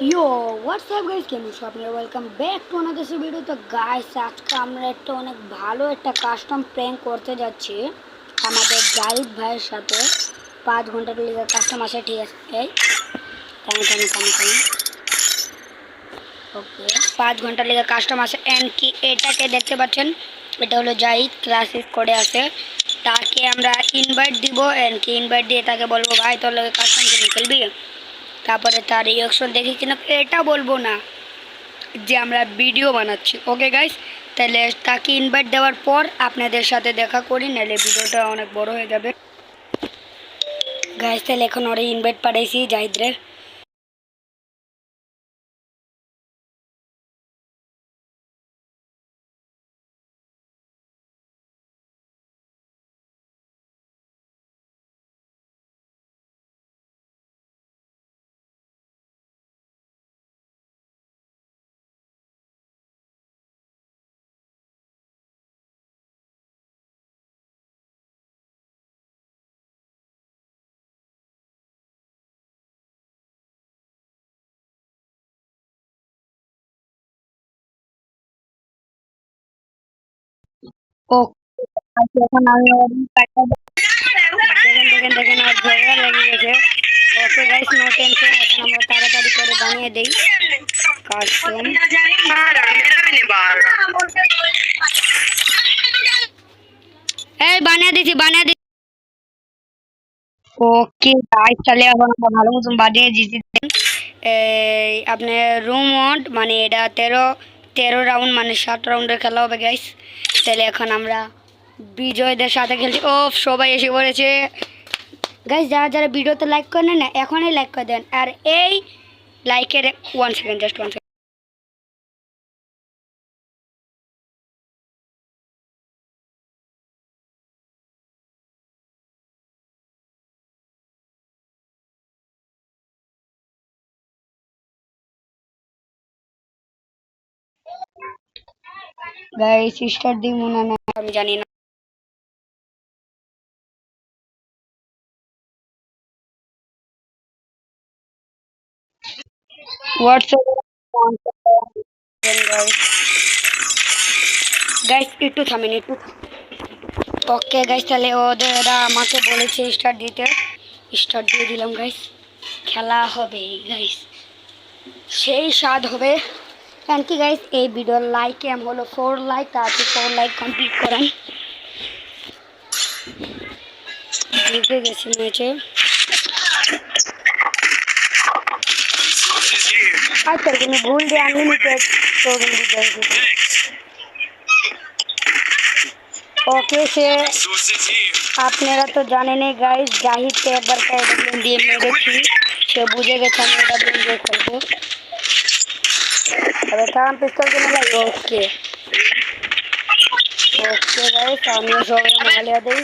ইয়ো WhatsApp guys, কেমন আছো আপনারা? Welcome back to another video. তো গাইস, আজকে আমরা একটা অনেক ভালো একটা কাস্টম প্র্যাঙ্ক করতে যাচ্ছি আমাদের জাহিদ ভাইয়ের সাথে। 5 ঘন্টার লিগে কাস্টম আছে, ঠিক আছে? এই থামেন থামেন থামেন থামেন। ওকে, 5 ঘন্টার লিগে কাস্টম আছে। এন্ড কি এটাকে দেখতে পাচ্ছেন, এটা হলো জাহিদ, ক্লাসিক করে আছে। তাকে আমরা ইনভাইট দিব। এন্ড কি ইনভাইট দিয়ে তাকে বলবো, ভাই তোর লগে কাস্টম কিনে খেলবি। তারপরে তার রিয়াকশন দেখি কিনা, এটা বলবো না যে আমরা ভিডিও বানাচ্ছি। ওকে গাইস, তাহলে তাকে ইনভাইট দেওয়ার পর আপনাদের সাথে দেখা করি, নাহলে ভিডিওটা অনেক বড় হয়ে যাবে। গাইস, তাহলে এখন ওরে ইনভাইট পাঠাইছি জাহিদরে। ও এখন আমি দেখেন দেখেন দেখেন, আর ঝগড়া লেগে গেছে। ওকে গাইস, নো টেনশন, এখন আমরা তাড়াতাড়ি করে বানিয়ে দেই কাস্টম। এই বানিয়ে দিছি, বানিয়ে দিছি। ওকে গাইস, তাহলে এখন আমরা ভালো মতন বানিয়ে দিছি। এই আপনার রুম ওয়ান্ট মানে এটা 13 রাউন্ড, মানে 7 রাউন্ডের খেলা হবে গাইস। তাহলে এখন আমরা বিজয়দের সাথে খেলছি। ও সবাই এসে পড়েছে গাইস। যারা যারা ভিডিওতে লাইক করেন না, এখনই লাইক করে দেন। আর এই লাইকের 1 second, just 1 second. Guys start দিই মনে না, আমি জানি না। হোয়াটসঅ্যাপ গাইস, একটু থামেন, একটু। ওকে গাইস, তাহলে ওরা আমাকে বলেছে স্টার্ট দিতে, স্টার্ট দিয়ে দিলাম গাইস। খেলা হবে গাইস, সেই স্বাদ হবে। কারণ কি গাইস, এই ভিডিওর লাইক এম হলো 4 লাইক, তাড়াতাড়ি 4 লাইক কমপ্লিট করেন। ঢুকে গেছি ম্যাচে। আচ্ছা, তুমি ভুল দিয়ে আনলিমিটেড প্রোগ্রাম দিতে। ওকে, সে আপনারা তো জানেনই গাইস, জাহিদকে একবার প্যাডেলিং দিয়ে মেরেছি, সে বুঝে গেছে আমি এটা দিয়ে খেলবো। তবে কারণ পিস্তল কিনে যাই। ওকে ওকে গাইস, আমিও সবাই মালিয়া দিই।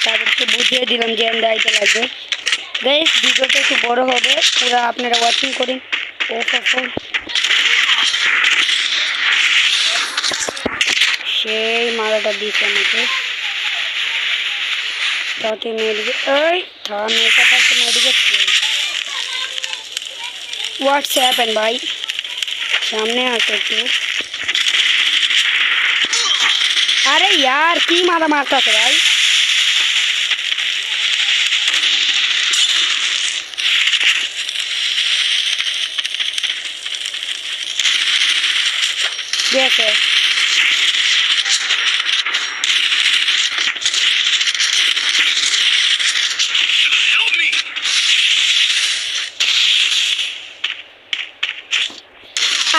তাদেরকে বুঝিয়ে দিলাম যে আমরা আইতে লাগবে। গাইস, ভিডিওটা একটু বড় হবে, পুরো আপনারা ওয়াচিং করুন। ও সেই মারাটা দিচ্ছে আমাকে, তাতে মেডিকেট। ওই থাম, এটা তো মেডিকেট। হোয়াটসঅ্যাপ এন্ড ভাই সামনে আসো একটু। আরে यार, কি মারা মারতাছে ভাই। দেখে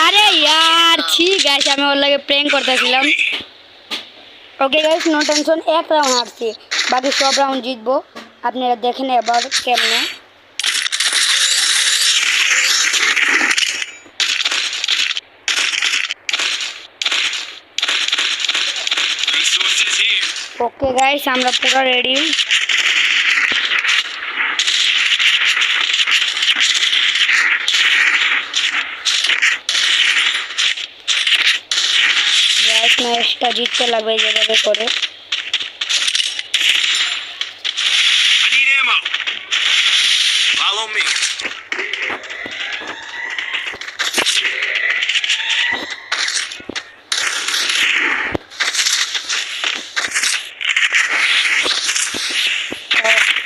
আরে यार, ঠিক আছে, আমি ওর লাগে প্র্যাঙ্ক করতেছিলাম। Okay guys, no tension, 1 round হারছি, বাকি সব রাউন্ড জিতবো। আপনারা দেখেন এবার কেমনে। ওকে গাইস, আমরা পুরো রেডি। ম্যাচটা জিততে লাগবে যেভাবে করে।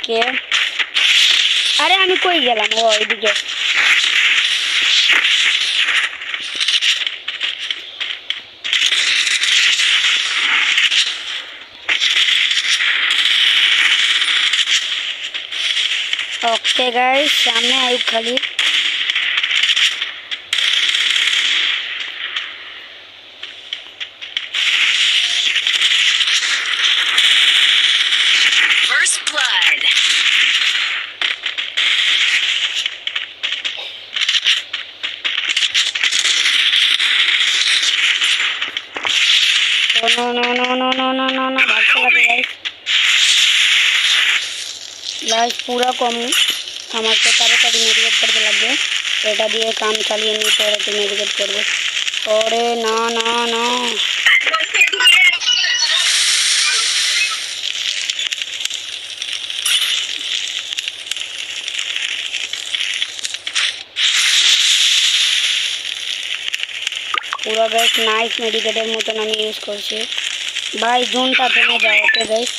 ওকে, আরে আমি কই গেলাম? ও এদিকে। ओके गाइस, सामने आयुब खाली। First blood. No no no no no no no no भागते लगे गाइस। गाइस पूरा कम আমাকে তাড়াতাড়ি মেডিকেট করতে লাগবে। এটা দিয়ে কাম চালিয়ে নিয়ে পরে তো মেডিকেট করবে। ওরে না না না, पूरा गाइस नाइस मेडिकेटर মতন আমি ইউজ করছি ভাই। জোনটা থেমে যাও। ওকে গাইস,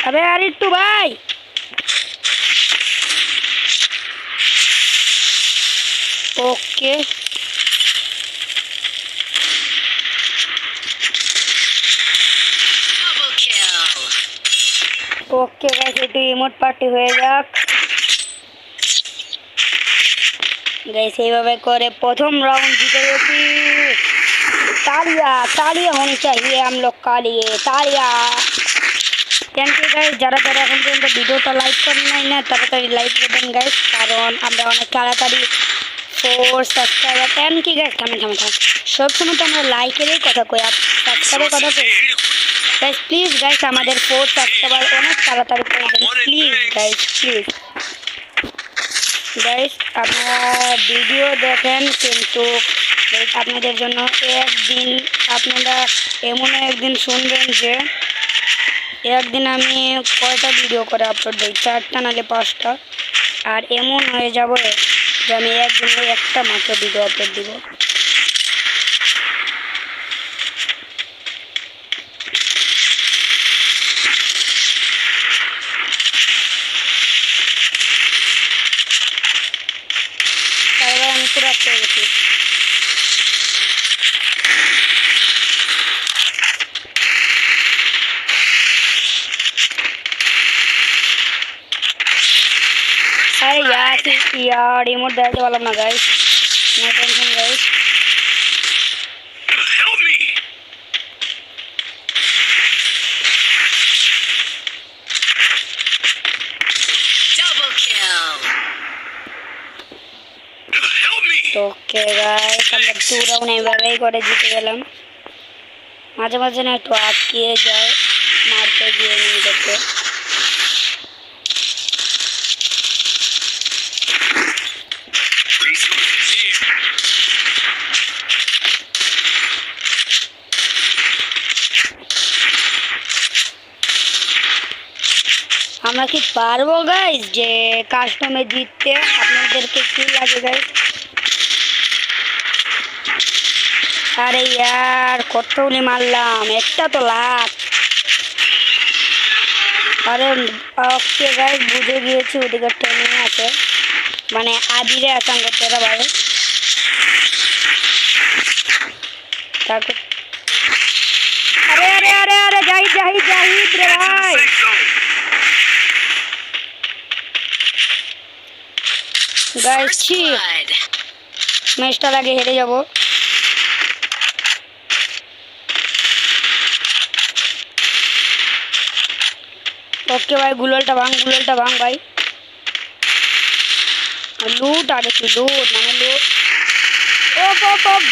अबे यार इट्टू भाई, okay Double kill. Okay guys, একটু ইমোট পার্টি হয়ে যাক गाइस। এইভাবে করে প্রথম রাউন্ড জিতে গেছি। तालियां तालियां होनी चाहिए हम लोग का लिए, तालियां। थैंक यू गाइस, যারা যারা এখন পর্যন্ত ভিডিওটা লাইক করেন নাই না তাড়াতাড়ি লাইক করে দেন গাইস, কারণ আমরা অনেক তাড়াতাড়ি 4 সাবস্ক্রাইবার। থ্যাংক ইউ গাইস, থামেন থামেন থামেন, সবসময় তো আমরা লাইকেরই কথা কই, সাবস্ক্রাইবের কথা কই গাইস। প্লিজ গাইস আমাদের 4 সাবস্ক্রাইবার অনেক তাড়াতাড়ি করে দেন প্লিজ গাইস, প্লিজ গাইস। আপনারা ভিডিও দেখেন কিন্তু আপনাদের জন্য একদিন আপনারা এমন একদিন শুনবেন যে একদিন আমি কয়টা ভিডিও করে আপলোড দিই, 4টা নাহলে 5টা। আর এমন হয়ে যাব যে আমি একদিনে একটা মাত্র ভিডিও আপলোড দিব। তারপরে আমি পুরো পেয়ে গেছি। अरे यार रिमोट देने वाला ना guys, no tension guys. Help me. Double kill. Help me. Okay guys, আমরা টু রাউন্ড এইভাবেই করে জিতে গেলাম। মাঝে মাঝে না একটু আটকিয়ে যায় মারতে গিয়ে নিজেকে। Resources here. আমরা কি পারবো গাইস যে কাস্টমে জিততে? আপনাদেরকে কি লাগে গাইস? আরে यार কতগুলি মারলাম, একটা তো লাখ। আরে ওকে গাইস, বুঝে গিয়েছি ওদিকে ট্রেনিং আছে, মানে আদিরে আসাম করতে ওরা ভাই। তারপর আরে আরে আরে আরে জাহিদ জাহিদ জাহিদ রে ভাই। গাইস First ছি, blood. ম্যাচটা লাগে হেরে যাব। ওকে ভাই, গুলোলটা ভাঙ ভাই। লুট আগে কি লুট, মানে লুট। ও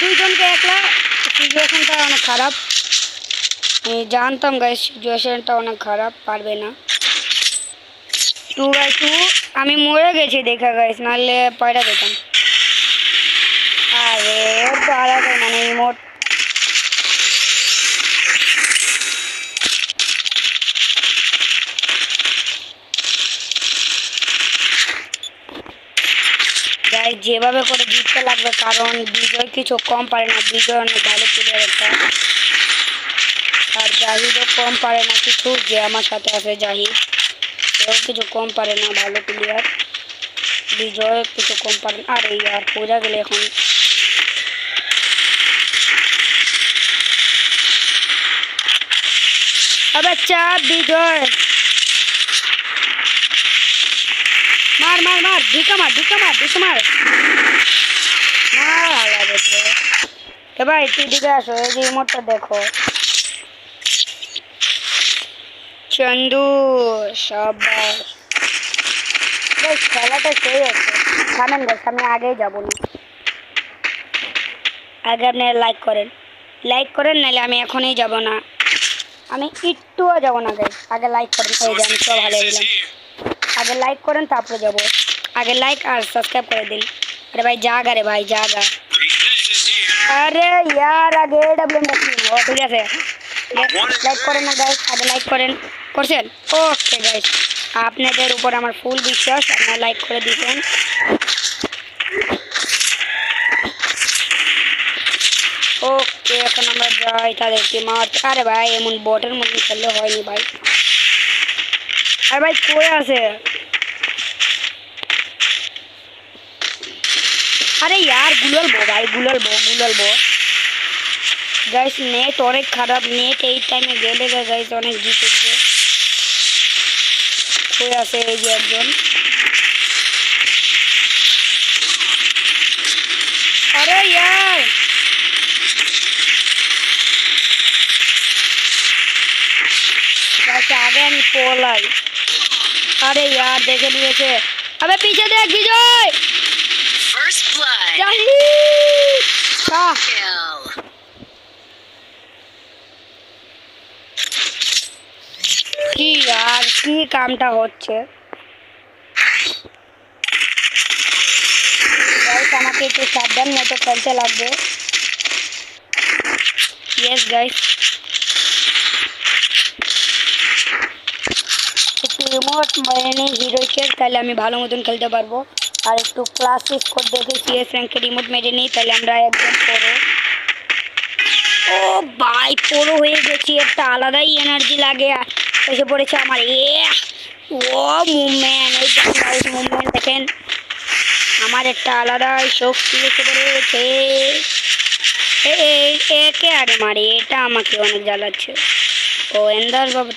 দুইজনকে একলা। সিচুয়েশনটা অনেক খারাপ, আমি জানতাম গাইস সিচুয়েশনটা অনেক খারাপ, পারবে না। 2v2 আমি মরে গেছি দেখা গাইস, নাহলে পয়টা যেতাম। আরে পারা যায় না, এখানে ইমোট। গাইস যেভাবে করে জিততে লাগবে, কারণ বিজয় কিছু কম পারে না, বিজয় অনেক ভালো প্লেয়ার একটা। আর জাহিদও কম পারে না কিছু, যে আমার সাথে আছে জাহিদ, সেও কিছু কম পারে না, ভালো প্লেয়ার। বিজয় কিছু কম পারে না। আরে ইয়ার বোঝা গেলে এখন। আবে চাপ বিজয়, মার মার মার, ঢিকা মার ঢিকা মার ঢিকা মার। ভাই তুই দিকে আসো, এই যে ইমোটটা দেখো। চন্দু সাবাস। বেশ খেলাটা সেই আছে। থামেন গাইস, আমি আগেই যাবো না। আগে আপনি লাইক করেন নাহলে আমি এখনই যাব না। আমি একটুও যাব না গাইস, আগে লাইক করেন। এই যে আমি সব ভালো দিলাম। আগে লাইক করেন তারপরে যাব। আগে লাইক আর সাবস্ক্রাইব করে দিন। আরে ভাই জাগা রে ভাই জাগা। আরে यार আগে ডব্লিউএম রাখুন। ও ঠিক আছে, লাইক করেন না গাইস, আগে লাইক করেন। করছেন? ওকে গাইস, আপনাদের উপর আমার ফুল বিশ্বাস, আপনারা লাইক করে দিবেন। ওকে এখন আমরা যাই তাদেরকে মারতে। আরে ভাই এমন বটের মধ্যে খেললে হয়নি ভাই। আরে ভাই কই আছে? আরে यार গুললবো ভাই, গুললবো। গাইস নেট অনেক খারাপ, নেট এই টাইমে গেলে গাইস অনেক জিতেছে। কই আছে এই যে একজন? আরে यार গাইস আগে আমি পলাই। আরে यार দেখে নিয়েছে। আবে পিছে দেখ বিজয়। First blood. জাহিদ Kill. কি यार কি কামটা হচ্ছে? গাইস আমাকে একটু সাবধান মতো খেলতে লাগবে। ইয়েস গাইস, একটু রিমোট মানে হিরোইকে, তাহলে আমি ভালো মতন খেলতে পারবো। আর একটু ক্লাস স্কোর দেখে সিএস র্যাঙ্কে রিমোট মেরে নিই, তাহলে আমরা একদম পুরো। ও ভাই পুরো হয়ে গেছি, একটা আলাদাই এনার্জি লাগে। এসে পড়েছে আমার ও মুভমেন্ট, এই মুভমেন্ট দেখেন, আমার একটা আলাদাই শক্তি এসে পড়েছে। একে আগে মারি, এটা আমাকে অনেক জ্বালাচ্ছে। ও এন্দার বাবু,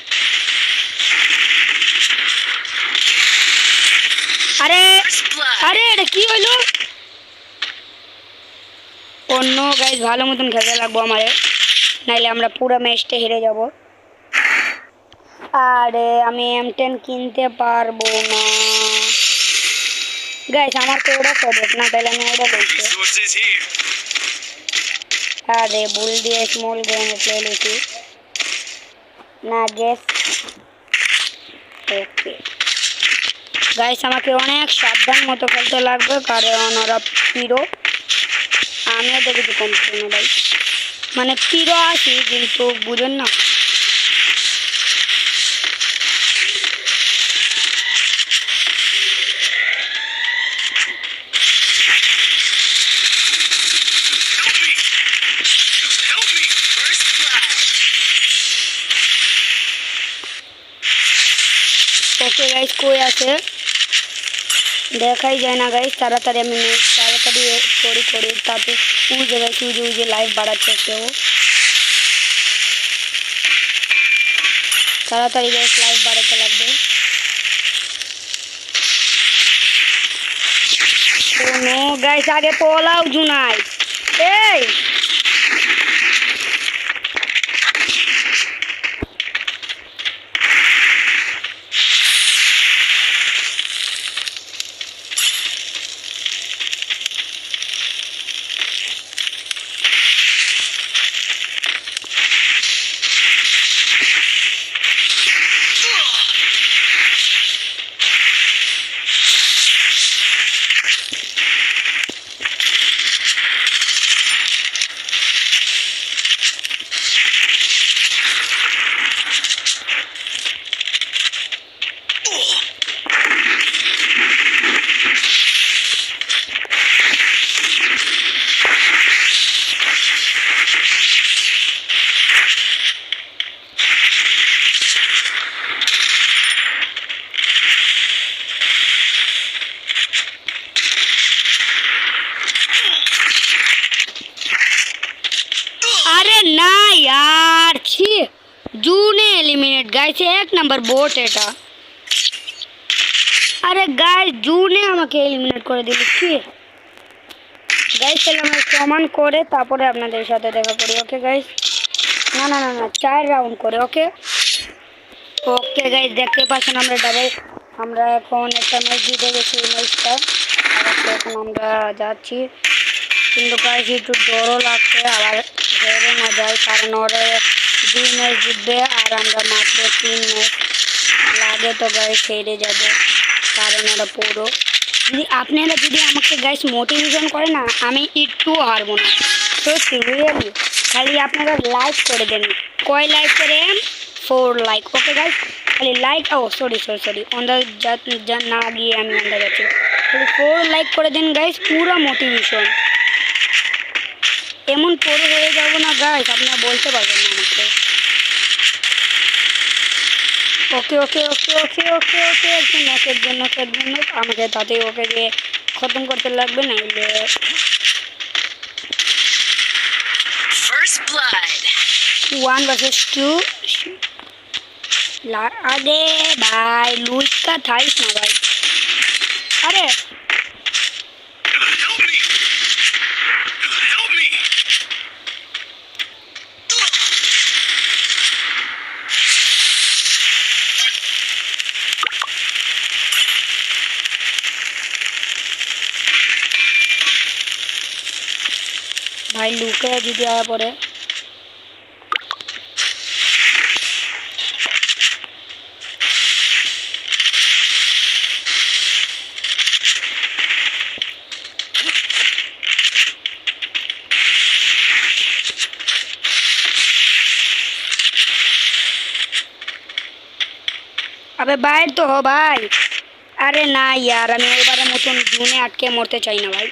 আরে First blood. আরে এটা কি হইলো? অন্য গাইজ ভালো মতন খেলতে লাগবো আমারে, নাইলে আমরা পুরো ম্যাচটা হেরে যাব। আরে আমি M10 কিনতে পারবো না গাইজ, আমার তো ওটা ফেভারিট না, তাহলে আমি ওটা লইছি। Resources here. আরে ভুল দিয়ে স্মল গ্রেনেড ले लेছি না গ্যাস। ওকে গাইস আমাকে অনেক সাবধান মতো খেলতে লাগবে, কারণ ওরা পিরো, আমিও তো কিছু কম করি না ভাই, মানে পিরো আসি কিন্তু বুঝেন না। Help me. First blood. Okay guys কই আছে দেখাই যায় না গাইস, তাড়াতাড়ি আমি তাড়াতাড়ি করি তারপরে উজে গাইস উজে লাইভ বাড়াচ্ছে কেউ, তাড়াতাড়ি গাইস লাইভ বাড়াতে লাগবে। কোনো গাইস আগে পোলাও জুনাই এই अरे ना यार छी जूने एलिमिनेट गाइस एक नंबर बोट এটা আরে গাইস জুনে আমাকে এলিমিনেট করে দিল কি গাইস তাহলে আমরা সমান করে তারপরে আপনাদের সাথে দেখা করি ওকে গাইস না না না না 4 রাউন্ড করে ওকে ওকে গাইস দেখতে পাচ্ছেন আমরা এখন একটা ম্যাচ জিতে গেছি ম্যাচটা আর এখন আমরা যাচ্ছি কিন্তু গাইস একটু ডরও লাগছে আবার হেরে না যায় কারণ ওরা 2 ম্যাচ জিতবে আর আমরা মাত্র 3 ম্যাচ লাগে তো গাইস হেরে যাবে কারণ ওরা পুরো যদি আপনারা যদি আমাকে গাইস মোটিভেশন করে না আমি একটু হারবো না তো সিরিয়াসলি খালি আপনারা লাইক করে দেন কয় লাইক করেন 4 লাইক ওকে গাইস খালি লাইক ও সরি অন্দাজ না গিয়ে আমি আন্দাজ আছি খালি 4 লাইক করে দেন গাইস পুরো মোটিভেশন এমন পুরো হয়ে যাব না গাইস আপনারা বলতে পারবেন না আমাকে ওকে ওকে ওকে ওকে ওকে ওকে একটু ম্যাচের জন্য আমাকে তাতেই ওকে যে খতম করতে লাগবে না First blood. 1 versus 2 আরে ভাই লুইকা থাইস না ভাই আরে Help me! Help me! ভাই লুকে যদি আয়া পড়ে अबे বাইর তো हो भाई अरे ना यार আমি এবারের মতন জুনে আটকে মরতে চাই না ভাই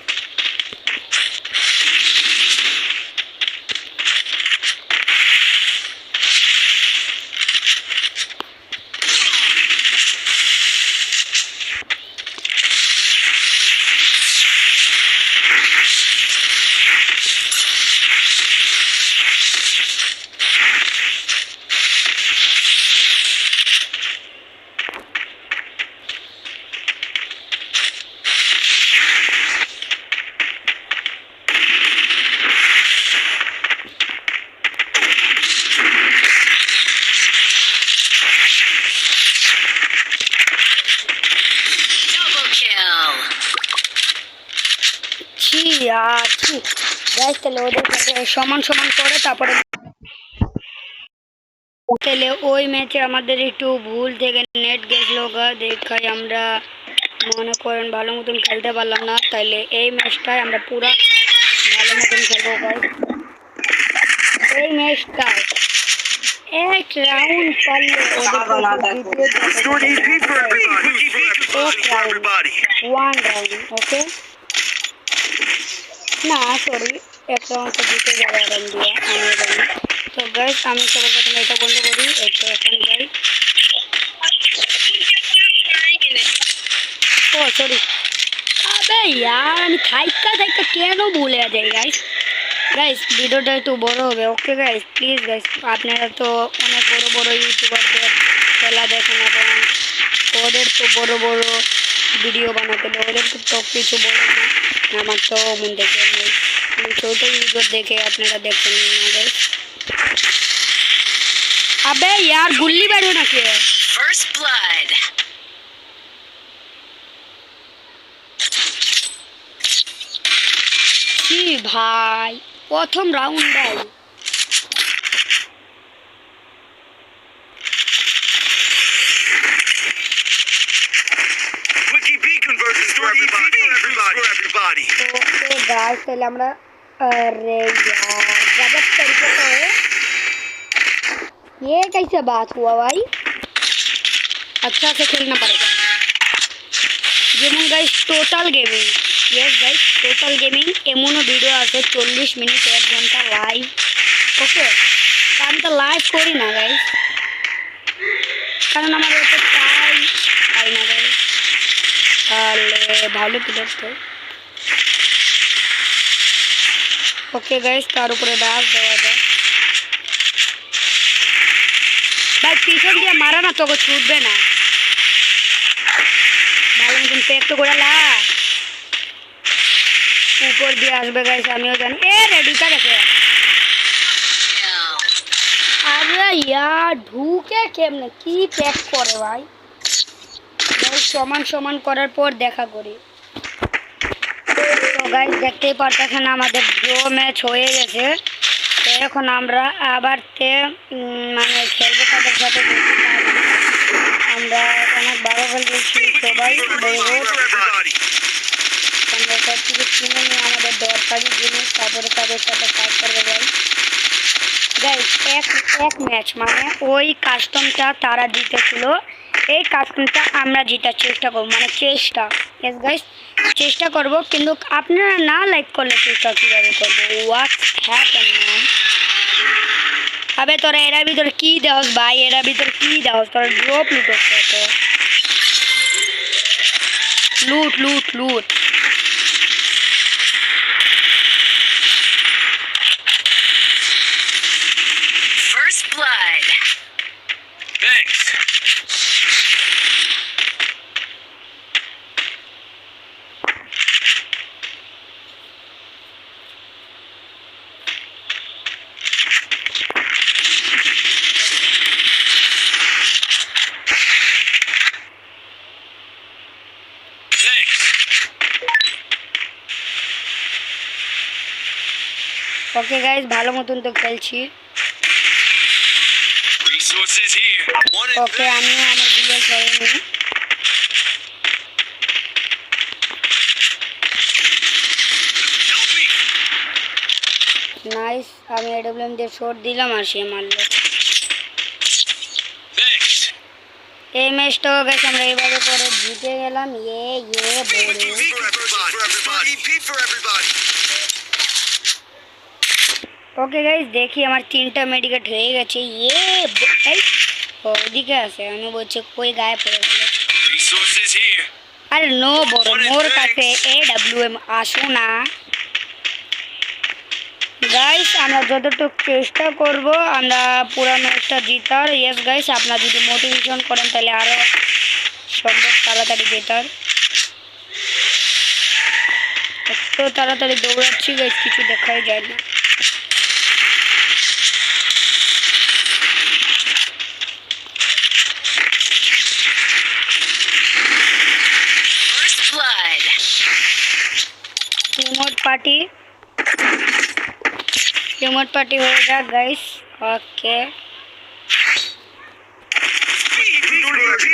Double kill. ছি यार ছি গাইস তাহলে ওদের সাথে সমান সমান করে তারপরে তাহলে ওই ম্যাচে আমাদের একটু ভুল থেকে নেট গেছিল গা দেখাই আমরা মনে করেন ভালো মতন খেলতে পারলাম না তাইলে এই ম্যাচটায় আমরা পুরো ভালো মতন খেলবো গাইস এই ম্যাচটায় এক রাউন্ড পারলে ওদের Restore EP for everybody. 1 round ওকে না সরি এক রাউন্ড তো জিতে যাবে রান দিয়ে আমি জানি তো গাইস আমি সবার প্রথমে এটা বন্ধ করি এটা এখন যাই ও সরি আবে यार আমি থাইকা কেন ভুলে যাই গাইস গাইস ভিডিওটা একটু বড় হবে ওকে গাইস প্লিজ গাইস আপনারা তো অনেক বড় বড় ইউটিউবারদের খেলা দেখেন এবং ওদের তো বড় বড় ভিডিও বানাতে ওদের তো কিছু বলেন না আমার তো মন দেখে নেই ছোট ভিডিও দেখে আপনারা দেখেন না গাইস अबे यार गुल्ली बैठो ना के First blood. কি ভাই প্রথম রাউন্ড ভাই Quickie B conversions for everybody. Okay guys पहले हमरा अरे यार गजब तरीके से है ये कैसे बात हुआ भाई अच्छा से खेलना पड़ेगा যেমন guys total gaming yes guys total gaming এমনও ভিডিও আছে 40 মিনিট 1 ঘন্টার লাইভ। ওকে, আমি তো লাইভ করি না গাইস, কারণ আমার ওটা পাই না গাইস। তাহলে ভালো প্লেয়ার তো। ওকে গাইস, তার উপরে ডাক দেওয়া যায়। ভাই পিছন দিয়ে মারা না, তোকে ছুটবে না। ভালো মতন পেট তো করে লা, উপর দিয়ে আসবে গাইস, আমিও জানি। এ রেডিটা গেছে। আরে ইয়ার ঢুকে কেমনে কি প্যাক করে ভাই। সমান সমান করার পর দেখা করি। তো গাইস দেখতেই পারতেছেন আমাদের ড্র ম্যাচ হয়ে গেছে। তো এখন আমরা আবার মানে খেলবো তাদের সাথে। আমরা অনেক ভালো খেলছি সবাই, আমরা সব কিছু কিনে নিয়ে আমাদের দরকারি জিনিস তারপরে তাদের সাথে কাজ করবো গাইস। গাইস এক ম্যাচ মানে ওই কাস্টমটা তারা জিতেছিল, এই কাস্টমটা আমরা জেতার চেষ্টা করবো, মানে চেষ্টা। ইয়েস গাইস, চেষ্টা করব, কিন্তু আপনারা না লাইক করলে চেষ্টা কীভাবে করবো? হোয়াটস হ্যাপেন ম্যান? আবে তোরা এরা ভিতরে কি দেওস ভাই, এরা ভিতরে কি দেওস? তোরা ড্রপ লুট করতে, লুট লুট লুট। First blood. Thanks. Okay guys, ভালো মতন তো খেলছি। Resources here. One and ওকে, আমিও আমার বিলের করে নিই। নাইস, আমি এডব্লিউএম দিয়ে শট দিলাম আর সে মারলো। thanks. এই ম্যাচটা গেছে আমরা এইভাবে করে জিতে গেলাম। বড় EP for everybody. Okay guys, দেখি আমার 3টা মেডিকেট হয়ে গেছে। এই ওদিকে আছে, আমি বলছি কই গায়েব হয়ে গেল। Resources here. আরে নো বড়, মোর কাছে এডব্লিউএম আসো না। গাইস আমরা যতটুকু চেষ্টা করব আমরা পুরো ম্যাচটা জিতার। ইয়েস গাইস, আপনারা যদি মোটিভেশন করেন তাহলে আরও সম্ভব তাড়াতাড়ি জেতার। এত তাড়াতাড়ি দৌড়াচ্ছি গাইস, কিছু দেখাই যায় না। First blood. রিমোট পার্টি হয়ে যাক গাইস। ওকে,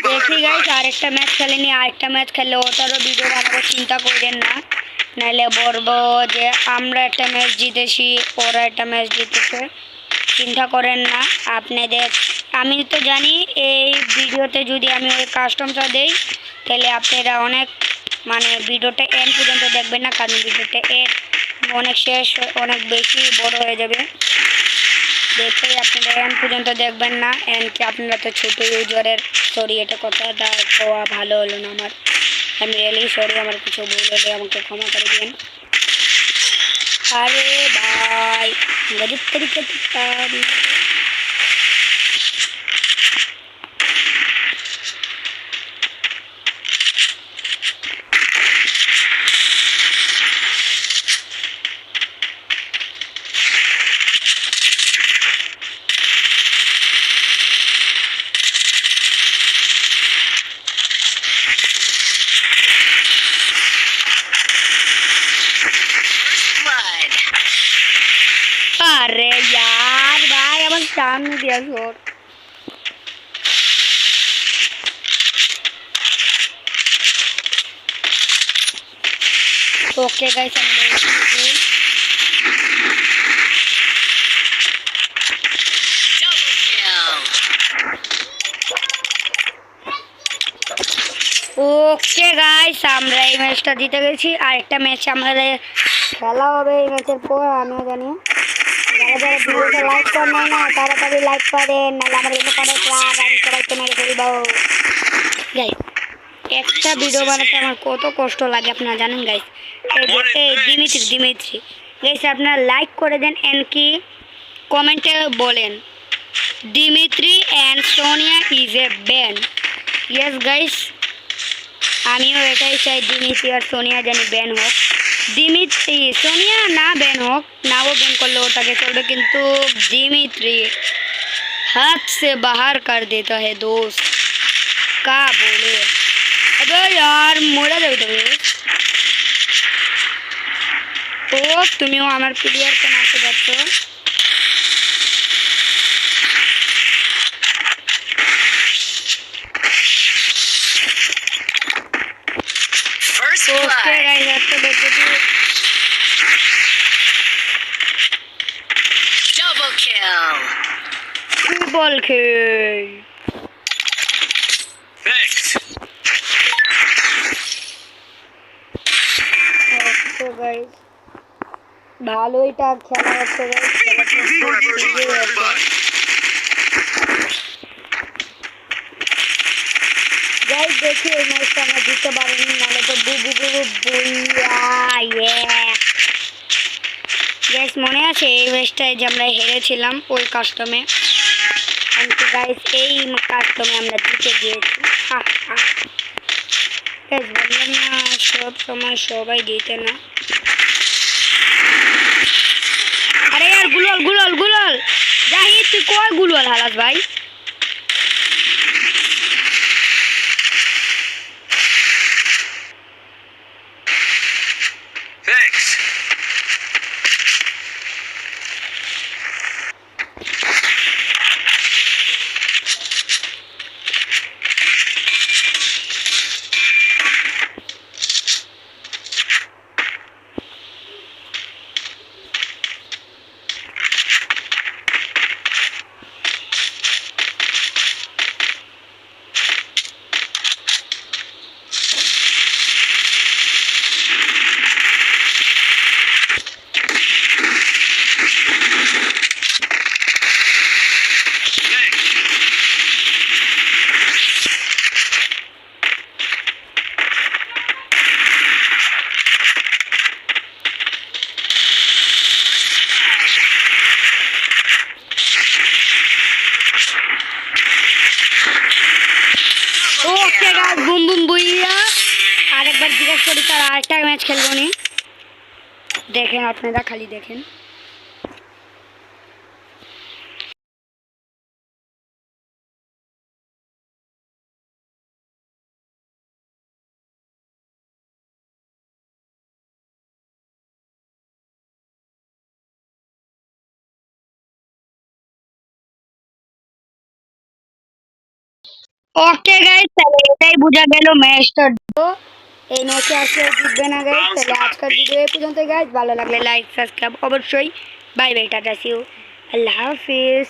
দেখি গাইস আরেকটা ম্যাচ খেলিনি, আরেকটা ম্যাচ খেললে ওটারও ভিডিও বানাবো, চিন্তা করবেন না। নাহলে বলবো যে আমরা একটা ম্যাচ জিতেছি, ওরা একটা ম্যাচ জিতেছে। চিন্তা করেন না আপনাদের। আমি তো জানি এই ভিডিওতে যদি আমি ওই কাস্টমটা দেই তাহলে আপনারা অনেক মানে ভিডিওটা এন্ড পর্যন্ত দেখবেন না, কারণ ভিডিওটা অনেক অনেক বেশি বড় হয়ে যাবে। দেখে আপনারা এন্ড পর্যন্ত দেখবেন না। এন্ডকে আপনারা তো ছোটো ইউজারের, সরি এটা কথাটা কোয়া ভালো হলো না আমার, আমি রিয়েলি সরি, আমার কিছু ভুল হলে আমাকে ক্ষমা করে দিন। আরে ভাই গরিব তরিকে Blood. अरे यार भाई अब शाम में दिया शोर। Okay guys, Double kill. Okay guys, আমরা এই ম্যাচটা জিতে গেছি। আর একটা ম্যাচ আমাদের খেলা হবে এই ম্যাচের পর, আমিও জানি। যারা ভিডিওটা লাইক করে নাই না তাড়াতাড়ি লাইক করেন, নাহলে আমার কিন্তু কোনো ক্লাব আমি সবাইকে মেরে ফেলবো। গাইস একটা ভিডিও বানাতে আমার কত কষ্ট লাগে আপনারা জানেন গাইস। এই দিমিত্রি গাইস আপনারা লাইক করে দেন এন্ড কি কমেন্টে বলেন Dimitri and Sonia is a band. Yes guys আমিও এটাই চাই দিমিত্রি আর সোনিয়া জানি ব্যান হোক। দিমিত্রি সোনিয়া না ব্যান হোক, নাও ব্যান করলে ওটাকে চলবে, কিন্তু दिमित्री हाथ से बाहर कर देता है दोस्त का बोले। अबे यार मोड़ा যাবে তো ও তুমিও আমার প্লেয়ারকে মারতে যাচ্ছ। First ওকে blood. গাইস একটা দেখতে Double kill. Triple kill. Thanks. Okay guys ভালোইটা খেলা হচ্ছে গাইস, গাইস দেখি এই ম্যাচটা আমরা জিততে পারিনি, নাহলে তো গাইস মনে আছে এই ম্যাচটায় যে আমরা হেরেছিলাম ওই কাস্টমে, কিন্তু গাইস এই কাস্টমে আমরা জিতে গিয়েছি। গাইস বললাম না সব সময় সবাই জিতে না। আরে यार গুলাল জাহিদ তুই কই গুলাল হালাস ভাই। Thanks. Okay guys boom boom booyah আরেকবার জিজ্ঞাসা করি তার আরেকটা ম্যাচ খেলবো নি, দেখেন আপনারা খালি দেখেন। ওকে গাইস তাহলে এটাই বোঝা গেল ম্যাচটা এই ম্যাচে আসলে জিতবে না গাইস। তাহলে আজকের ভিডিও এই পর্যন্ত গাইস, ভালো লাগলে লাইক সাবস্ক্রাইব অবশ্যই। Bye bye tata see you, Allah Hafiz.